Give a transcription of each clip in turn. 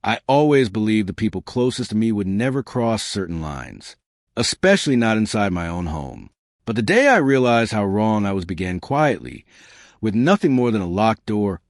I always believed the people closest to me would never cross certain lines, especially not inside my own home. But the day I realized how wrong I was began quietly, with nothing more than a locked door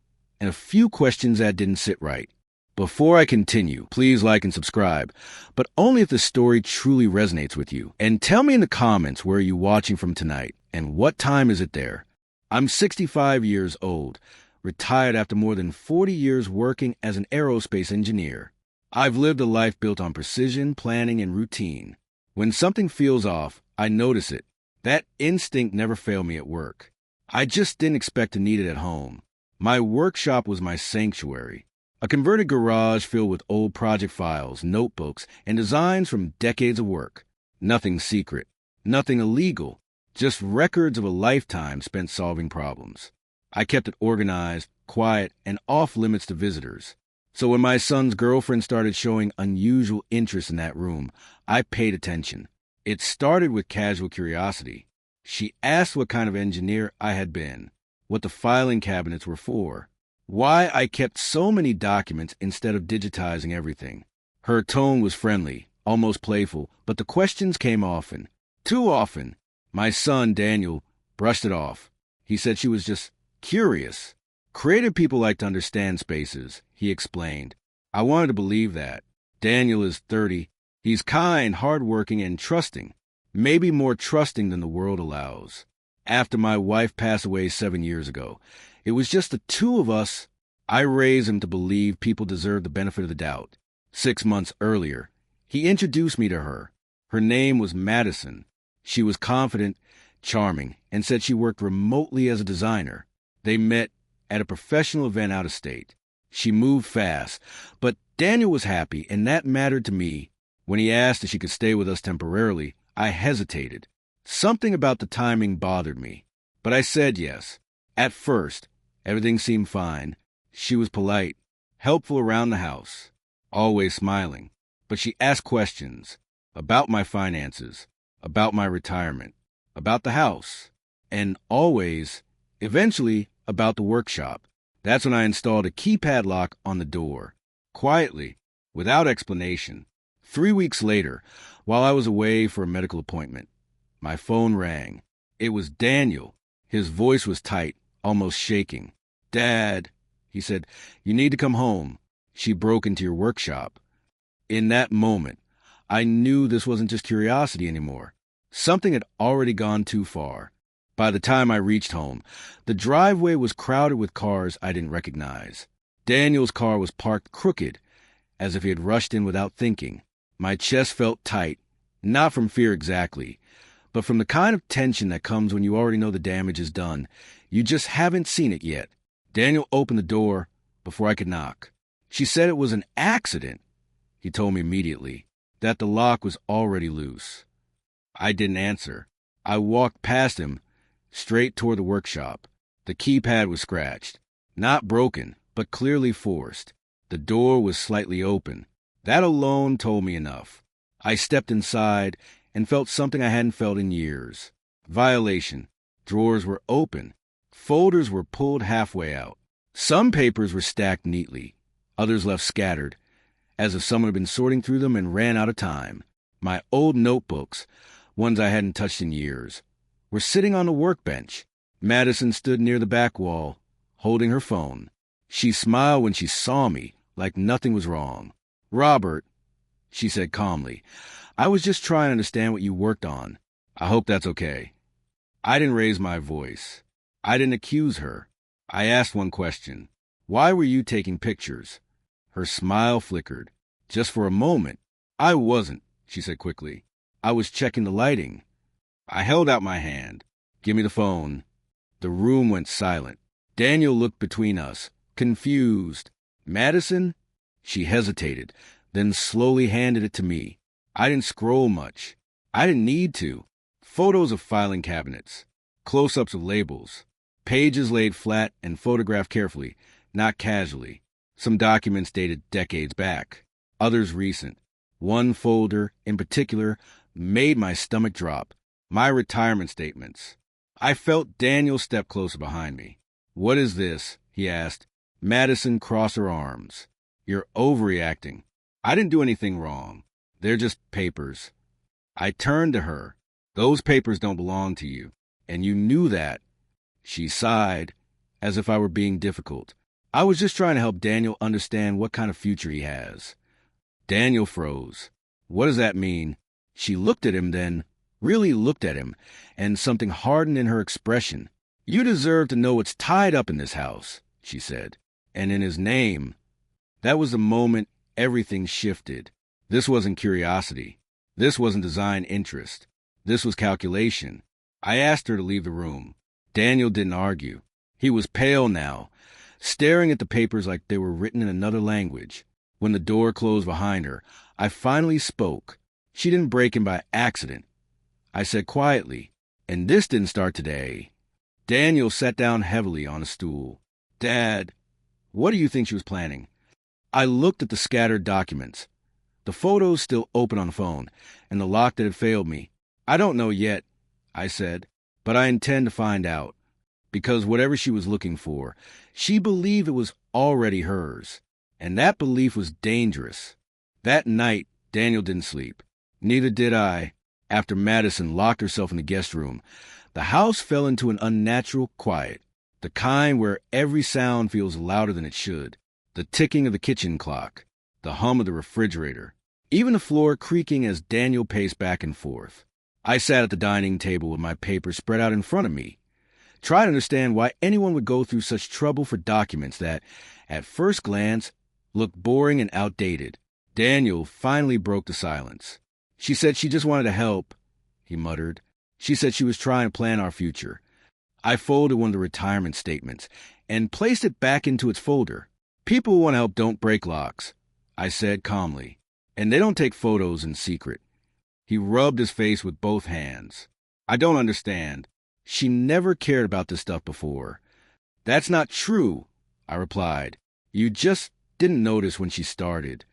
and a few questions that didn't sit right. Before I continue, please like and subscribe, but only if the story truly resonates with you. And tell me in the comments where you're watching from tonight and what time is it there. I'm 65 years old, retired after more than 40 years working as an aerospace engineer. I've lived a life built on precision, planning, and routine. When something feels off, I notice it. That instinct never failed me at work. I just didn't expect to need it at home. My workshop was my sanctuary. A converted garage filled with old project files, notebooks, and designs from decades of work. Nothing secret, nothing illegal, just records of a lifetime spent solving problems. I kept it organized, quiet, and off limits to visitors. So when my son's girlfriend started showing unusual interest in that room, I paid attention. It started with casual curiosity. She asked what kind of engineer I had been, what the filing cabinets were for, why I kept so many documents instead of digitizing everything. Her tone was friendly, almost playful, but the questions came often. Too often. My son, Daniel, brushed it off. He said she was just curious. Creative people like to understand spaces, he explained. I wanted to believe that. Daniel is 30. He's kind, hardworking, and trusting. Maybe more trusting than the world allows. After my wife passed away 7 years ago, it was just the two of us. I raised him to believe people deserve the benefit of the doubt. 6 months earlier, he introduced me to her. Her name was Madison. She was confident, charming, and said she worked remotely as a designer. They met at a professional event out of state. She moved fast, but Daniel was happy, and that mattered to me. When he asked if she could stay with us temporarily, I hesitated. Something about the timing bothered me, but I said yes. At first, everything seemed fine. She was polite, helpful around the house, always smiling. But she asked questions about my finances, about my retirement, about the house, and always, eventually, about the workshop. That's when I installed a keypad lock on the door, quietly, without explanation. 3 weeks later, while I was away for a medical appointment, my phone rang. It was Daniel. His voice was tight, almost shaking. "Dad," he said, "you need to come home. She broke into your workshop." In that moment, I knew this wasn't just curiosity anymore. Something had already gone too far. By the time I reached home, the driveway was crowded with cars I didn't recognize. Daniel's car was parked crooked, as if he had rushed in without thinking. My chest felt tight, not from fear exactly, but from the kind of tension that comes when you already know the damage is done. You just haven't seen it yet. Daniel opened the door before I could knock. She said it was an accident. He told me immediately that the lock was already loose. I didn't answer. I walked past him, straight toward the workshop. The keypad was scratched. Not broken, but clearly forced. The door was slightly open. That alone told me enough. I stepped inside and felt something I hadn't felt in years. Violation. Drawers were open. Folders were pulled halfway out. Some papers were stacked neatly. Others left scattered, as if someone had been sorting through them and ran out of time. My old notebooks, ones I hadn't touched in years, were sitting on the workbench. Madison stood near the back wall, holding her phone. She smiled when she saw me, like nothing was wrong. "Robert," she said calmly, "I was just trying to understand what you worked on. I hope that's okay." I didn't raise my voice. I didn't accuse her. I asked one question. "Why were you taking pictures?" Her smile flickered. "Just for a moment." "I wasn't," she said quickly. "I was checking the lighting." I held out my hand. "Give me the phone." The room went silent. Daniel looked between us, confused. "Madison?" She hesitated, then slowly handed it to me. I didn't scroll much. I didn't need to. Photos of filing cabinets, close-ups of labels, pages laid flat and photographed carefully, not casually. Some documents dated decades back, others recent. One folder, in particular, made my stomach drop. My retirement statements. I felt Daniel step closer behind me. "What is this?" he asked. Madison crossed her arms. You're overreacting. I didn't do anything wrong. They're just papers. I turned to her. Those papers don't belong to you. And you knew that. She sighed, as if I were being difficult. I was just trying to help Daniel understand what kind of future he has. Daniel froze. What does that mean? She looked at him then, really looked at him, and something hardened in her expression. You deserve to know what's tied up in this house, she said. And in his name. That was the moment everything shifted. This wasn't curiosity. This wasn't design interest. This was calculation. I asked her to leave the room. Daniel didn't argue. He was pale now, staring at the papers like they were written in another language. When the door closed behind her, I finally spoke. She didn't break in by accident. I said quietly, and this didn't start today. Daniel sat down heavily on a stool. Dad, what do you think she was planning? I looked at the scattered documents. The photos still open on the phone, and the lock that had failed me. I don't know yet, I said, but I intend to find out. Because whatever she was looking for, she believed it was already hers. And that belief was dangerous. That night, Daniel didn't sleep. Neither did I. After Madison locked herself in the guest room, the house fell into an unnatural quiet, the kind where every sound feels louder than it should. The ticking of the kitchen clock, the hum of the refrigerator, even the floor creaking as Daniel paced back and forth. I sat at the dining table with my papers spread out in front of me, tried to understand why anyone would go through such trouble for documents that, at first glance, looked boring and outdated. Daniel finally broke the silence. She said she just wanted to help, he muttered. She said she was trying to plan our future. I folded one of the retirement statements and placed it back into its folder. People who want to help don't break locks, I said calmly, and they don't take photos in secret. He rubbed his face with both hands. I don't understand. She never cared about this stuff before. That's not true, I replied. You just didn't notice when she started.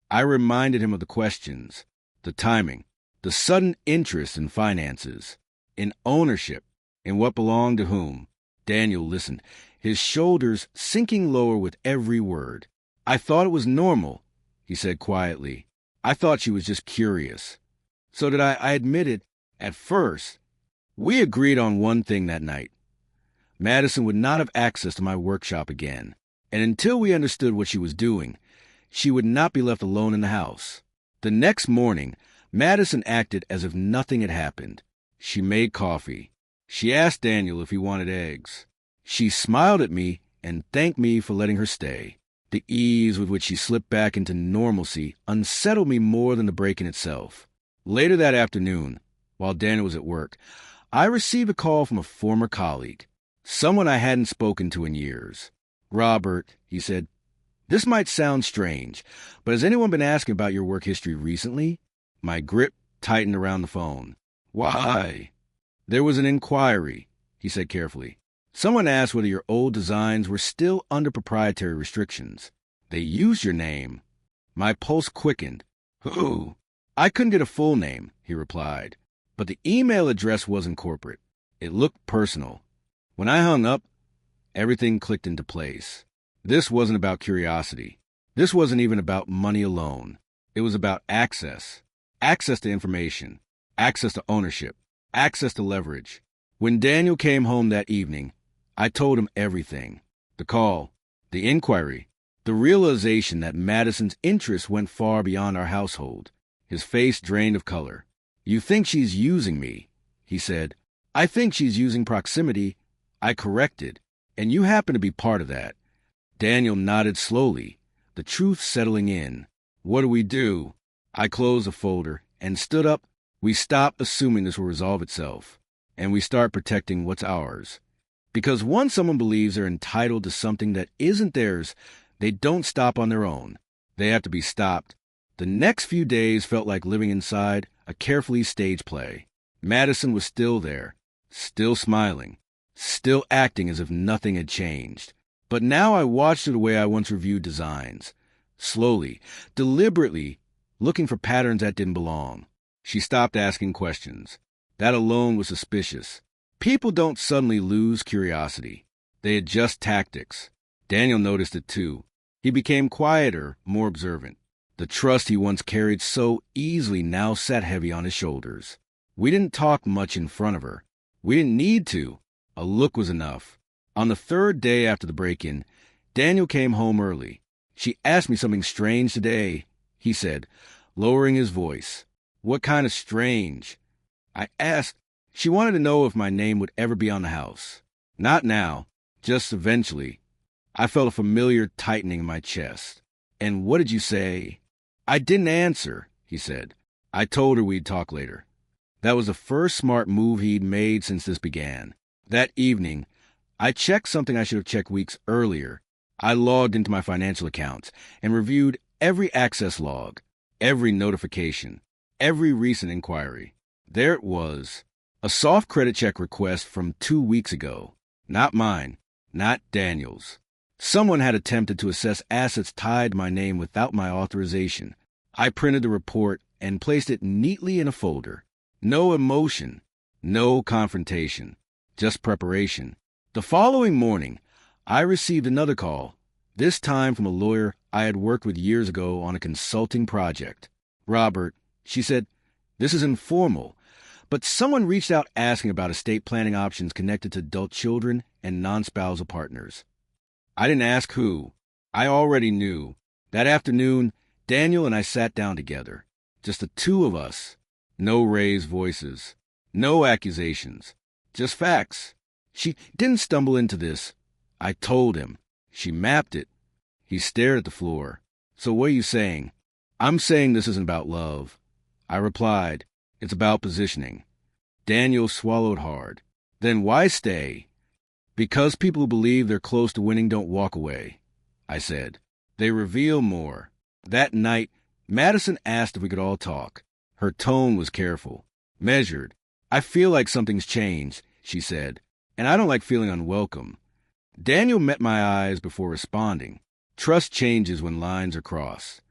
I reminded him of the questions, the timing, the sudden interest in finances, in ownership, in what belonged to whom. Daniel listened, his shoulders sinking lower with every word. I thought it was normal, he said quietly. I thought she was just curious. So did I admitted, at first. We agreed on one thing that night. Madison would not have access to my workshop again, and until we understood what she was doing, she would not be left alone in the house. The next morning, Madison acted as if nothing had happened. She made coffee. She asked Daniel if he wanted eggs. She smiled at me and thanked me for letting her stay. The ease with which she slipped back into normalcy unsettled me more than the break-in itself. Later that afternoon, while Daniel was at work, I received a call from a former colleague, someone I hadn't spoken to in years. Robert, he said, this might sound strange, but has anyone been asking about your work history recently? My grip tightened around the phone. Why? There was an inquiry, he said carefully. Someone asked whether your old designs were still under proprietary restrictions. They used your name. My pulse quickened. Who? I couldn't get a full name, he replied. But the email address wasn't corporate. It looked personal. When I hung up, everything clicked into place. This wasn't about curiosity. This wasn't even about money alone. It was about access. Access to information. Access to ownership. Access to leverage. When Daniel came home that evening, I told him everything. The call, the inquiry, the realization that Madison's interest went far beyond our household. His face drained of color. You think she's using me, he said. I think she's using proximity. I corrected, and you happen to be part of that. Daniel nodded slowly, the truth settling in. What do we do? I closed the folder and stood up. We stop assuming this will resolve itself, and we start protecting what's ours. Because once someone believes they're entitled to something that isn't theirs, they don't stop on their own. They have to be stopped. The next few days felt like living inside a carefully staged play. Madison was still there, still smiling, still acting as if nothing had changed. But now I watched her the way I once reviewed designs, slowly, deliberately, looking for patterns that didn't belong. She stopped asking questions. That alone was suspicious. People don't suddenly lose curiosity. They adjust tactics. Daniel noticed it too. He became quieter, more observant. The trust he once carried so easily now sat heavy on his shoulders. We didn't talk much in front of her. We didn't need to. A look was enough. On the third day after the break-in, Daniel came home early. "She asked me something strange today," he said, lowering his voice. "What kind of strange?" I asked. "She wanted to know if my name would ever be on the house." "Not now, just eventually." I felt a familiar tightening in my chest. "And what did you say?" "I didn't answer," he said. "I told her we'd talk later." That was the first smart move he'd made since this began. That evening, I checked something I should have checked weeks earlier. I logged into my financial accounts and reviewed every access log, every notification, every recent inquiry. There it was, a soft credit check request from 2 weeks ago. Not mine, not Daniel's. Someone had attempted to assess assets tied to my name without my authorization. I printed the report and placed it neatly in a folder. No emotion, no confrontation, just preparation. The following morning, I received another call, this time from a lawyer I had worked with years ago on a consulting project. "Robert," she said, "this is informal, but someone reached out asking about estate planning options connected to adult children and non-spousal partners." I didn't ask who. I already knew. That afternoon, Daniel and I sat down together. Just the two of us. No raised voices. No accusations. Just facts. She didn't stumble into this. I told him. She mapped it. He stared at the floor. "So what are you saying?" "I'm saying this isn't about love." I replied, "It's about positioning." Daniel swallowed hard. "Then why stay?" "Because people who believe they're close to winning don't walk away," I said. "They reveal more." That night, Madison asked if we could all talk. Her tone was careful, measured. "I feel like something's changed," she said, "and I don't like feeling unwelcome." Daniel met my eyes before responding. Trust changes when lines are crossed.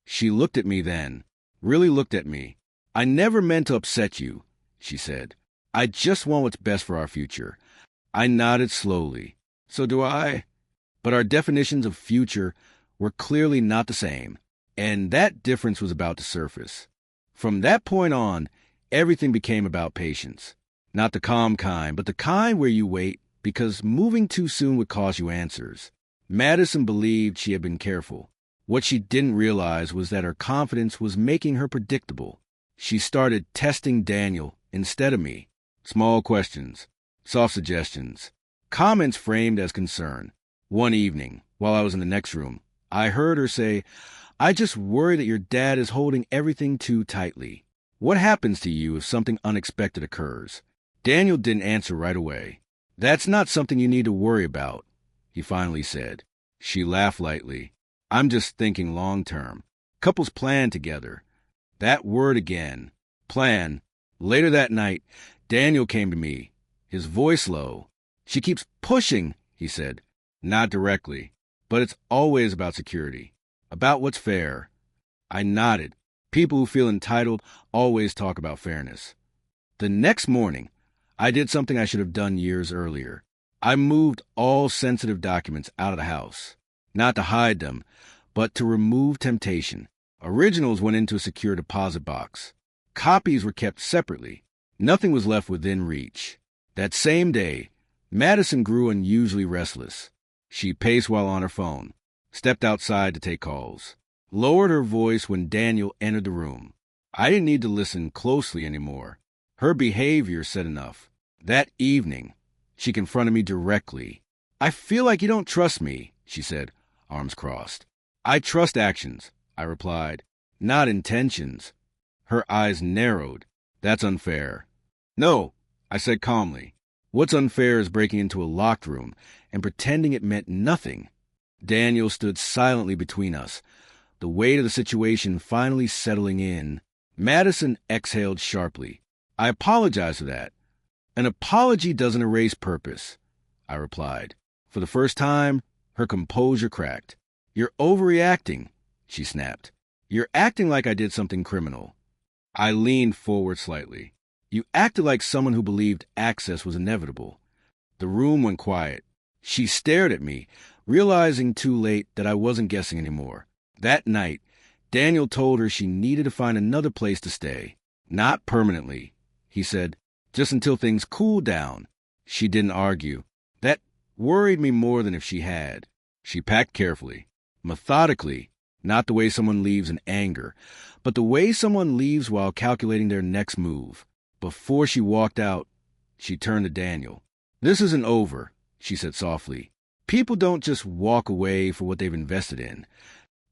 She looked at me then, really looked at me. "I never meant to upset you," she said. "I just want what's best for our future." I nodded slowly. "So do I." But our definitions of future were clearly not the same, and that difference was about to surface. From that point on, everything became about patience. Not the calm kind, but the kind where you wait, because moving too soon would cost you answers. Madison believed she had been careful. What she didn't realize was that her confidence was making her predictable. She started testing Daniel instead of me. Small questions, soft suggestions, comments framed as concern. One evening, while I was in the next room, I heard her say, "I just worry that your dad is holding everything too tightly. What happens to you if something unexpected occurs?" Daniel didn't answer right away. "That's not something you need to worry about," he finally said. She laughed lightly. "I'm just thinking long term. Couples plan together." That word again. Plan. Later that night, Daniel came to me, his voice low. "She keeps pushing," he said. "Not directly, but it's always about security, about what's fair." I nodded. People who feel entitled always talk about fairness. The next morning, I did something I should have done years earlier. I moved all sensitive documents out of the house. Not to hide them, but to remove temptation. Originals went into a secure deposit box. Copies were kept separately. Nothing was left within reach. That same day, Madison grew unusually restless. She paced while on her phone, stepped outside to take calls, lowered her voice when Daniel entered the room. I didn't need to listen closely anymore. Her behavior said enough. That evening, she confronted me directly. "I feel like you don't trust me," she said, arms crossed. "I trust actions," I replied, "not intentions." Her eyes narrowed. "That's unfair." "No," I said calmly. "What's unfair is breaking into a locked room and pretending it meant nothing." Daniel stood silently between us, the weight of the situation finally settling in. Madison exhaled sharply. "I apologize for that." "An apology doesn't erase purpose," I replied. For the first time, her composure cracked. "You're overreacting," she snapped. "You're acting like I did something criminal." I leaned forward slightly. "You acted like someone who believed access was inevitable." The room went quiet. She stared at me, realizing too late that I wasn't guessing anymore. That night, Daniel told her she needed to find another place to stay. Not permanently, he said, just until things cooled down. She didn't argue. That worried me more than if she had. She packed carefully, methodically, not the way someone leaves in anger, but the way someone leaves while calculating their next move. Before she walked out, she turned to Daniel. "This isn't over," she said softly. "People don't just walk away for what they've invested in."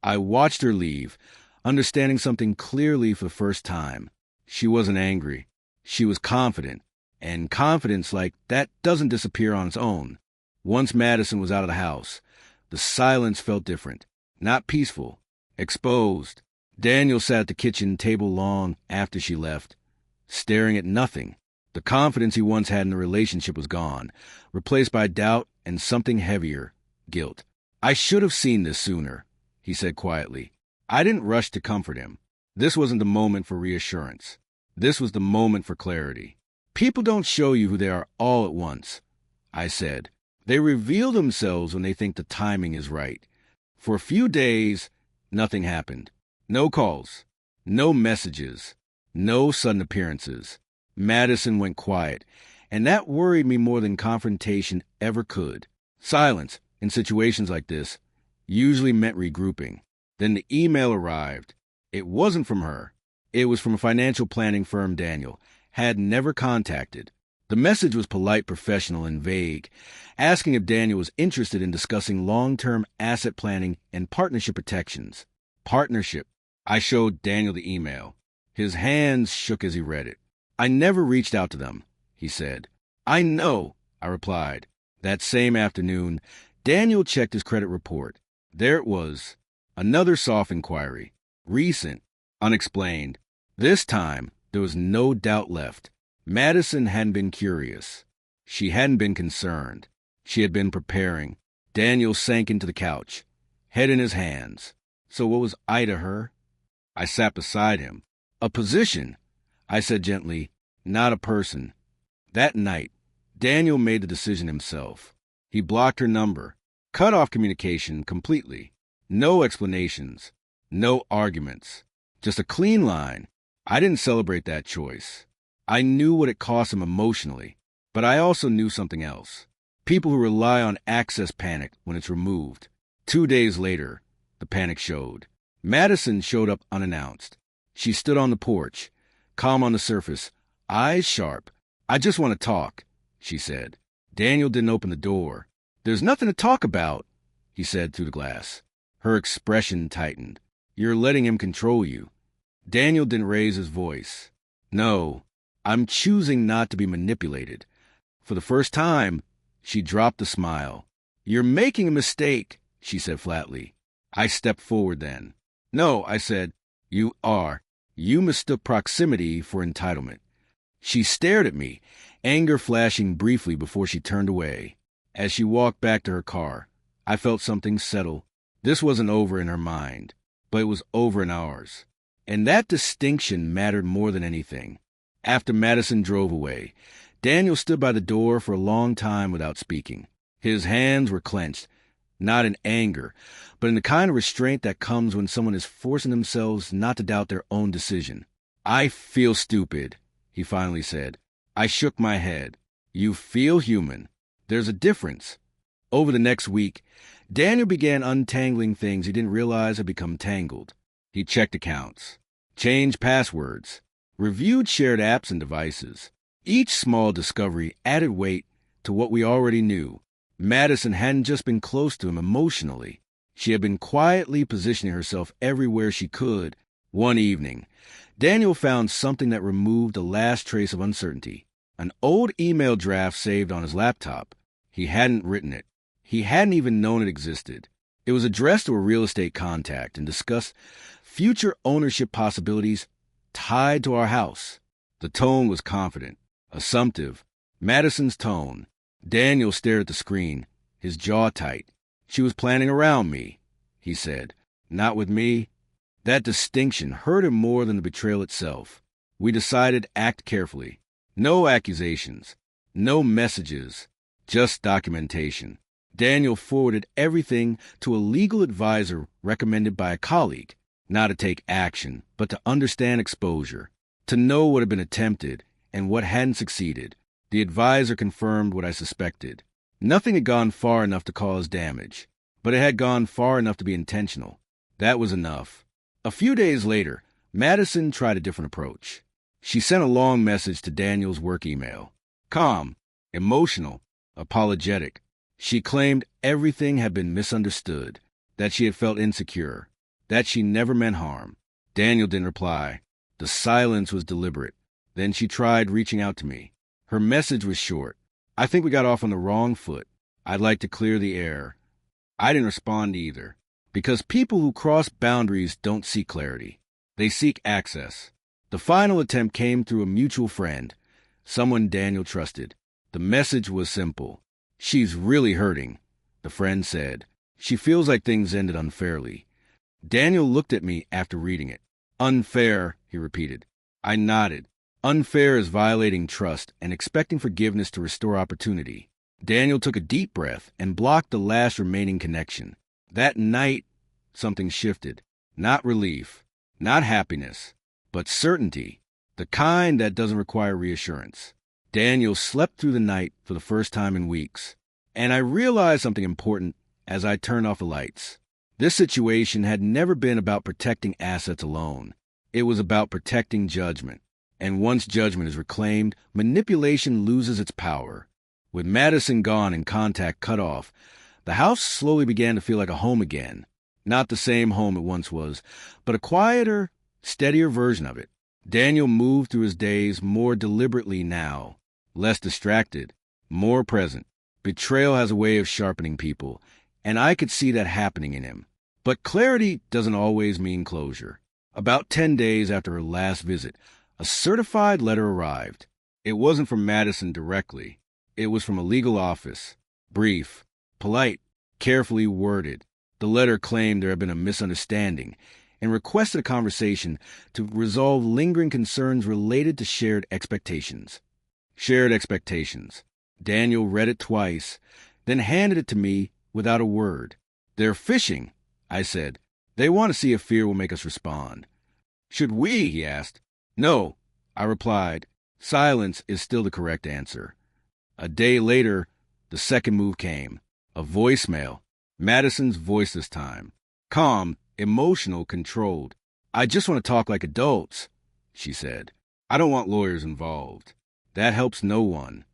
I watched her leave, understanding something clearly for the first time. She wasn't angry. She was confident. And confidence like that doesn't disappear on its own. Once Madison was out of the house, the silence felt different. Not peaceful. Exposed. Daniel sat at the kitchen table long after she left, staring at nothing. The confidence he once had in the relationship was gone, replaced by doubt and something heavier, guilt. "I should have seen this sooner," he said quietly. I didn't rush to comfort him. This wasn't the moment for reassurance. This was the moment for clarity. "People don't show you who they are all at once," I said. "They reveal themselves when they think the timing is right." For a few days, nothing happened. No calls, no messages, no sudden appearances. Madison went quiet, and that worried me more than confrontation ever could. Silence, in situations like this, usually meant regrouping. Then the email arrived. It wasn't from her. It was from a financial planning firm Daniel had never contacted. The message was polite, professional, and vague, asking if Daniel was interested in discussing long-term asset planning and partnership protections. Partnership. I showed Daniel the email. His hands shook as he read it. "I never reached out to them," he said. "I know," I replied. That same afternoon, Daniel checked his credit report. There it was. Another soft inquiry. Recent. Unexplained. This time, there was no doubt left. Madison hadn't been curious. She hadn't been concerned. She had been preparing. Daniel sank into the couch, head in his hands. So what was I to her? I sat beside him. "A position," I said gently, "not a person." That night, Daniel made the decision himself. He blocked her number, cut off communication completely. No explanations, no arguments, just a clean line. I didn't celebrate that choice. I knew what it cost him emotionally, but I also knew something else. People who rely on access panic when it's removed. 2 days later, the panic showed. Madison showed up unannounced. She stood on the porch, calm on the surface, eyes sharp. "I just want to talk," she said. Daniel didn't open the door. "There's nothing to talk about," he said through the glass. Her expression tightened. "You're letting him control you." Daniel didn't raise his voice. "No, I'm choosing not to be manipulated." For the first time, she dropped the smile. "You're making a mistake," she said flatly. I stepped forward then. "No," I said. "You are. You mistook proximity for entitlement." She stared at me, anger flashing briefly before she turned away. As she walked back to her car, I felt something settle. This wasn't over in her mind, but it was over in ours. And that distinction mattered more than anything. After Madison drove away, Daniel stood by the door for a long time without speaking. His hands were clenched, not in anger, but in the kind of restraint that comes when someone is forcing themselves not to doubt their own decision. "I feel stupid," he finally said. I shook my head. "You feel human. There's a difference." Over the next week, Daniel began untangling things he didn't realize had become tangled. He checked accounts, changed passwords, reviewed shared apps and devices. Each small discovery added weight to what we already knew. Madison hadn't just been close to him emotionally. She had been quietly positioning herself everywhere she could. One evening, Daniel found something that removed the last trace of uncertainty. An old email draft saved on his laptop. He hadn't written it. He hadn't even known it existed. It was addressed to a real estate contact and discussed future ownership possibilities tied to our house. The tone was confident, assumptive. Madison's tone. Daniel stared at the screen, his jaw tight. "She was planning around me," he said. "Not with me." That distinction hurt him more than the betrayal itself. We decided act carefully. No accusations, no messages, just documentation. Daniel forwarded everything to a legal advisor recommended by a colleague, not to take action, but to understand exposure, to know what had been attempted and what hadn't succeeded. The advisor confirmed what I suspected. Nothing had gone far enough to cause damage, but it had gone far enough to be intentional. That was enough. A few days later, Madison tried a different approach. She sent a long message to Daniel's work email. Calm, emotional, apologetic. She claimed everything had been misunderstood, that she had felt insecure, that she never meant harm. Daniel didn't reply. The silence was deliberate. Then she tried reaching out to me. Her message was short. I think we got off on the wrong foot. I'd like to clear the air. I didn't respond either, because people who cross boundaries don't seek clarity. They seek access. The final attempt came through a mutual friend, someone Daniel trusted. The message was simple. She's really hurting, the friend said. She feels like things ended unfairly. Daniel looked at me after reading it. Unfair, he repeated. I nodded. Unfair is violating trust and expecting forgiveness to restore opportunity. Daniel took a deep breath and blocked the last remaining connection. That night, something shifted. Not relief, not happiness, but certainty, the kind that doesn't require reassurance. Daniel slept through the night for the first time in weeks, and I realized something important as I turned off the lights. This situation had never been about protecting assets alone. It was about protecting judgment. And once judgment is reclaimed, manipulation loses its power. With Madison gone and contact cut off, the house slowly began to feel like a home again. Not the same home it once was, but a quieter, steadier version of it. Daniel moved through his days more deliberately now, less distracted, more present. Betrayal has a way of sharpening people, and I could see that happening in him. But clarity doesn't always mean closure. About 10 days after her last visit, a certified letter arrived. It wasn't from Madison directly. It was from a legal office. Brief, polite, carefully worded. The letter claimed there had been a misunderstanding and requested a conversation to resolve lingering concerns related to shared expectations. Shared expectations. Daniel read it twice, then handed it to me without a word. They're fishing, I said. They want to see if fear will make us respond. Should we? He asked. No, I replied. Silence is still the correct answer. A day later, the second move came. A voicemail. Madison's voice this time. Calm, emotional, controlled. I just want to talk like adults, she said. I don't want lawyers involved. That helps no one.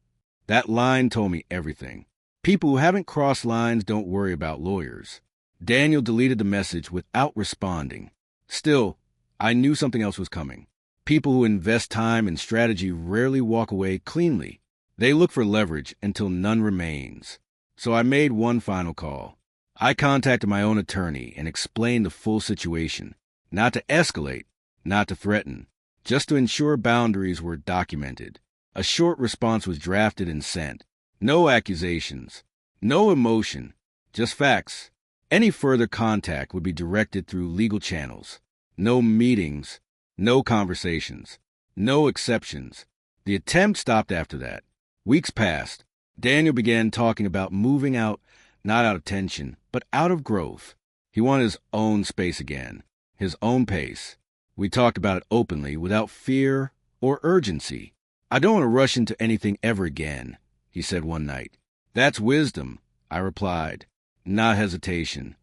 That line told me everything. People who haven't crossed lines don't worry about lawyers. Daniel deleted the message without responding. Still, I knew something else was coming. People who invest time and strategy rarely walk away cleanly. They look for leverage until none remains. So I made one final call. I contacted my own attorney and explained the full situation. Not to escalate, not to threaten, just to ensure boundaries were documented. A short response was drafted and sent. No accusations, no emotion, just facts. Any further contact would be directed through legal channels. No meetings, no conversations, no exceptions. The attempt stopped after that. Weeks passed. Daniel began talking about moving out, not out of tension, but out of growth. He wanted his own space again, his own pace. We talked about it openly, without fear or urgency. I don't want to rush into anything ever again, he said one night. That's wisdom, I replied, not hesitation.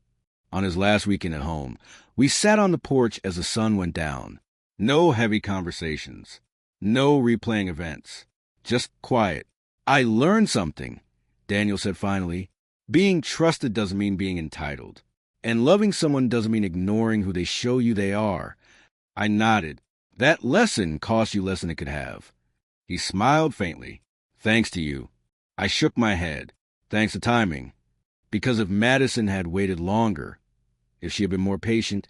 On his last weekend at home, we sat on the porch as the sun went down. No heavy conversations, no replaying events, just quiet. I learned something, Daniel said finally. Being trusted doesn't mean being entitled. And loving someone doesn't mean ignoring who they show you they are. I nodded. That lesson cost you less than it could have. He smiled faintly. Thanks to you. I shook my head. Thanks to timing. Because if Madison had waited longer, if she had been more patient,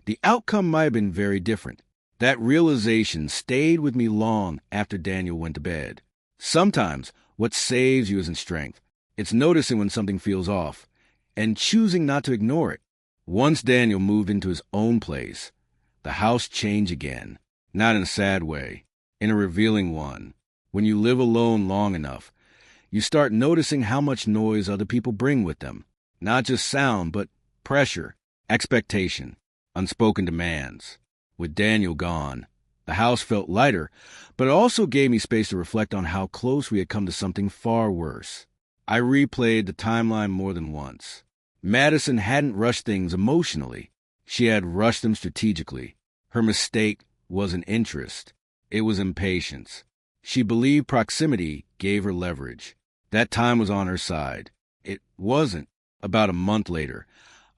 the outcome might have been very different. That realization stayed with me long after Daniel went to bed. Sometimes what saves you isn't strength. It's noticing when something feels off and choosing not to ignore it. Once Daniel moved into his own place, the house changed again. Not in a sad way, in a revealing one. When you live alone long enough, You start noticing how much noise other people bring with them. Not just sound, but pressure, expectation, unspoken demands. With Daniel gone, the house felt lighter, but it also gave me space to reflect on how close we had come to something far worse. I replayed the timeline more than once. Madison hadn't rushed things emotionally. She had rushed them strategically. Her mistake wasn't interest. It was impatience. She believed proximity gave her leverage. That time was on her side. It wasn't. About a month later,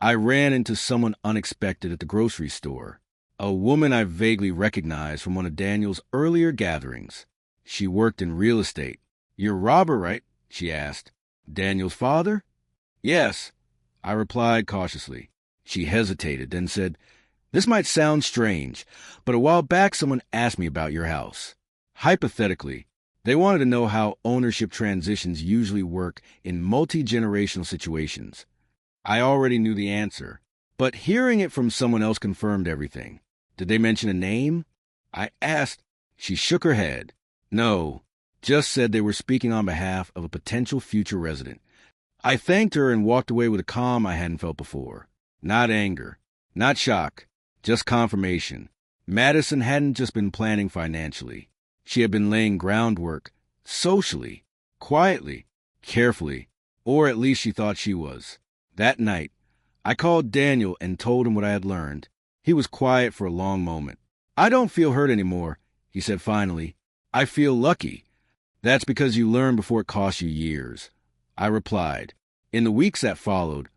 I ran into someone unexpected at the grocery store. A woman I vaguely recognized from one of Daniel's earlier gatherings. She worked in real estate. "You're Robert, right?" she asked. "Daniel's father?" "Yes," I replied cautiously. She hesitated, then said, "This might sound strange, but a while back someone asked me about your house." Hypothetically, they wanted to know how ownership transitions usually work in multi-generational situations. I already knew the answer, but hearing it from someone else confirmed everything. "Did they mention a name?" I asked. She shook her head. "No, just said they were speaking on behalf of a potential future resident." I thanked her and walked away with a calm I hadn't felt before. Not anger, not shock, just confirmation. Madison hadn't just been planning financially. She had been laying groundwork, socially, quietly, carefully, or at least she thought she was. That night, I called Daniel and told him what I had learned. He was quiet for a long moment. "I don't feel hurt anymore," he said finally. "I feel lucky." "That's because you learned before it cost you years," I replied. In the weeks that followed,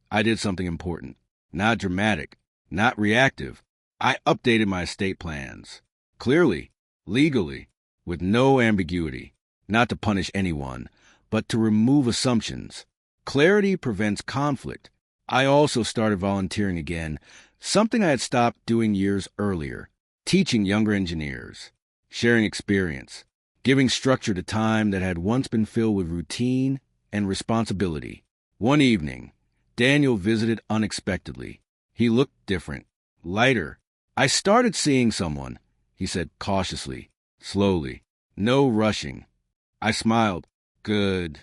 I did something important. Not dramatic, not reactive. I updated my estate plans. Clearly, legally, with no ambiguity. Not to punish anyone, but to remove assumptions. Clarity prevents conflict. I also started volunteering again, something I had stopped doing years earlier. Teaching younger engineers. Sharing experience. Giving structure to time that had once been filled with routine and responsibility. One evening, Daniel visited unexpectedly. He looked different, lighter. "I started seeing someone," he said cautiously, slowly. "No rushing." I smiled. "Good."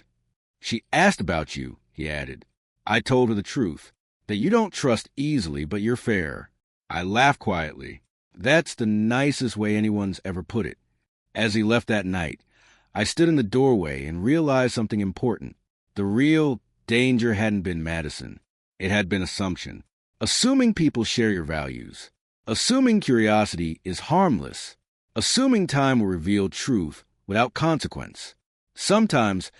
"She asked about you," he added. I told her the truth, that you don't trust easily, but you're fair. I laughed quietly. That's the nicest way anyone's ever put it. As he left that night, I stood in the doorway and realized something important. The real danger hadn't been Madison. It had been assumption. Assuming people share your values. Assuming curiosity is harmless. Assuming time will reveal truth without consequence. Sometimes,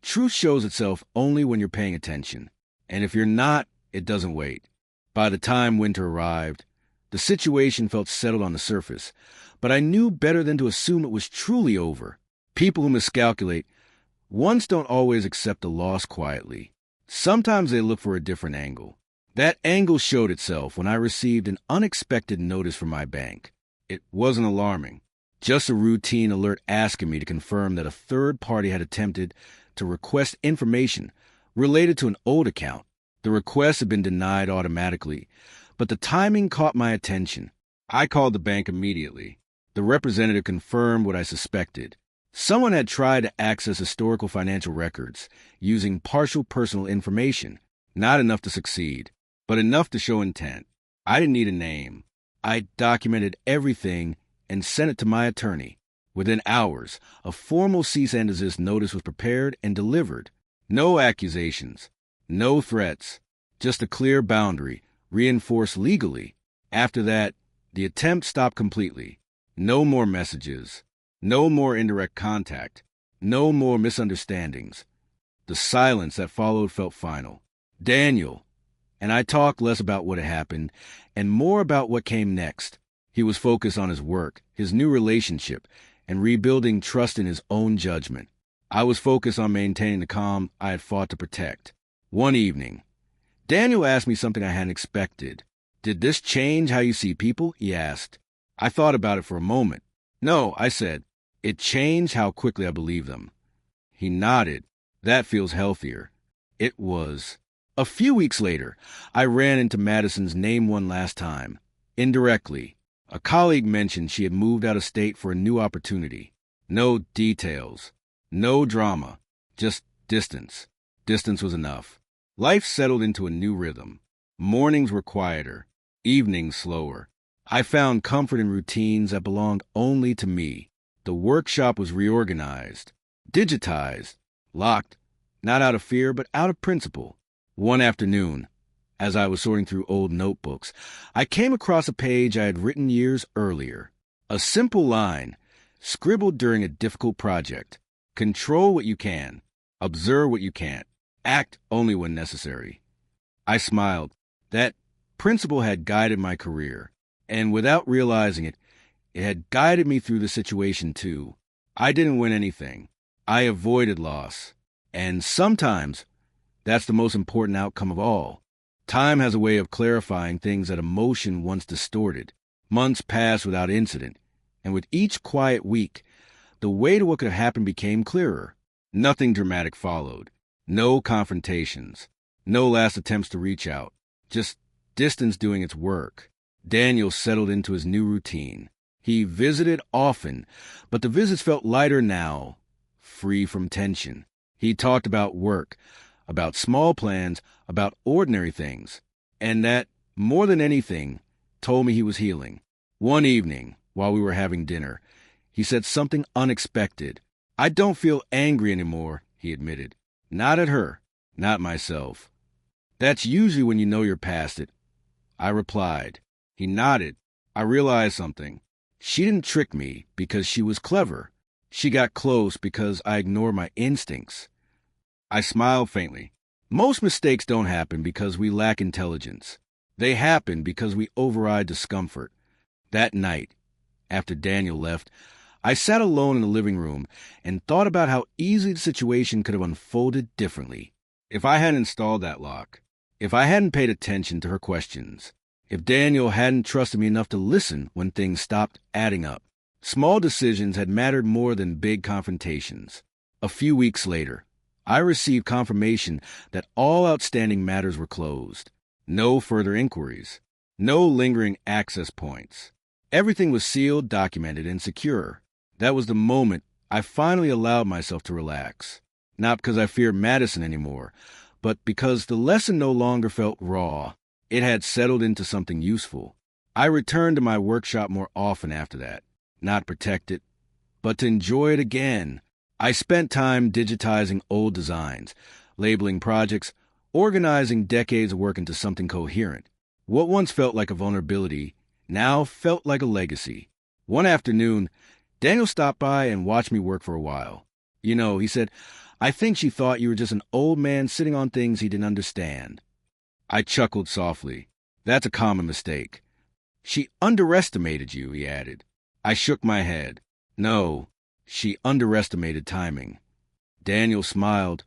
truth shows itself only when you're paying attention. And if you're not, it doesn't wait. By the time winter arrived, the situation felt settled on the surface, but I knew better than to assume it was truly over. People who miscalculate once don't always accept the loss quietly. Sometimes they look for a different angle. That angle showed itself when I received an unexpected notice from my bank. It wasn't alarming, just a routine alert asking me to confirm that a third party had attempted to request information related to an old account. The request had been denied automatically, but the timing caught my attention. I called the bank immediately. The representative confirmed what I suspected. Someone had tried to access historical financial records using partial personal information, not enough to succeed, but enough to show intent. I didn't need a name. I documented everything and sent it to my attorney. Within hours, a formal cease and desist notice was prepared and delivered. No accusations, no threats, just a clear boundary, reinforced legally. After that, the attempt stopped completely. No more messages. No more indirect contact. No more misunderstandings. The silence that followed felt final. Daniel. And I talked less about what had happened and more about what came next. He was focused on his work, his new relationship, and rebuilding trust in his own judgment. I was focused on maintaining the calm I had fought to protect. One evening, Daniel asked me something I hadn't expected. "Did this change how you see people?" he asked. I thought about it for a moment. "No," I said. "It changed how quickly I believe them." He nodded. "That feels healthier." It was. A few weeks later, I ran into Madison's name one last time. Indirectly, a colleague mentioned she had moved out of state for a new opportunity. No details. No drama. Just distance. Distance was enough. Life settled into a new rhythm. Mornings were quieter, evenings slower. I found comfort in routines that belonged only to me. The workshop was reorganized, digitized, locked, not out of fear, but out of principle. One afternoon, as I was sorting through old notebooks, I came across a page I had written years earlier. A simple line, scribbled during a difficult project. Control what you can. Observe what you can't. Act only when necessary. I smiled. That principle had guided my career, and without realizing it, it had guided me through the situation too. I didn't win anything. I avoided loss. And sometimes, that's the most important outcome of all. Time has a way of clarifying things that emotion once distorted. Months passed without incident, and with each quiet week, the way to what could have happened became clearer. Nothing dramatic followed. No confrontations. No last attempts to reach out. Just distance doing its work. Daniel settled into his new routine. He visited often, but the visits felt lighter now, free from tension. He talked about work, about small plans, about ordinary things, and that, more than anything, told me he was healing. One evening, while we were having dinner, he said something unexpected. "I don't feel angry anymore," he admitted. "Not at her, not myself." "That's usually when you know you're past it," I replied. He nodded. I realized something. She didn't trick me because she was clever. She got close because I ignored my instincts. I smiled faintly. Most mistakes don't happen because we lack intelligence. They happen because we override discomfort. That night, after Daniel left, I sat alone in the living room and thought about how easily the situation could have unfolded differently. If I hadn't installed that lock, if I hadn't paid attention to her questions, if Daniel hadn't trusted me enough to listen when things stopped adding up, small decisions had mattered more than big confrontations. A few weeks later, I received confirmation that all outstanding matters were closed. No further inquiries. No lingering access points. Everything was sealed, documented, and secure. That was the moment I finally allowed myself to relax. Not because I feared Madison anymore, but because the lesson no longer felt raw. It had settled into something useful. I returned to my workshop more often after that. Not protect it, but to enjoy it again. I spent time digitizing old designs, labeling projects, organizing decades of work into something coherent. What once felt like a vulnerability now felt like a legacy. One afternoon, Daniel stopped by and watched me work for a while. "You know," he said, "I think she thought you were just an old man sitting on things he didn't understand." I chuckled softly. "That's a common mistake." "She underestimated you," he added. I shook my head. "No, she underestimated timing." Daniel smiled,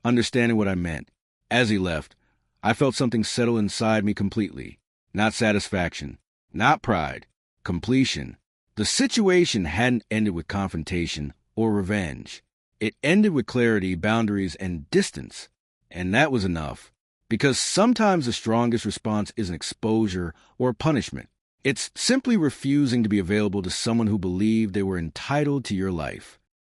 understanding what I meant. As he left, I felt something settle inside me completely. Not satisfaction, not pride, completion. The situation hadn't ended with confrontation or revenge. It ended with clarity, boundaries, and distance. And that was enough. Because sometimes the strongest response isn't exposure or punishment. It's simply refusing to be available to someone who believed they were entitled to your life.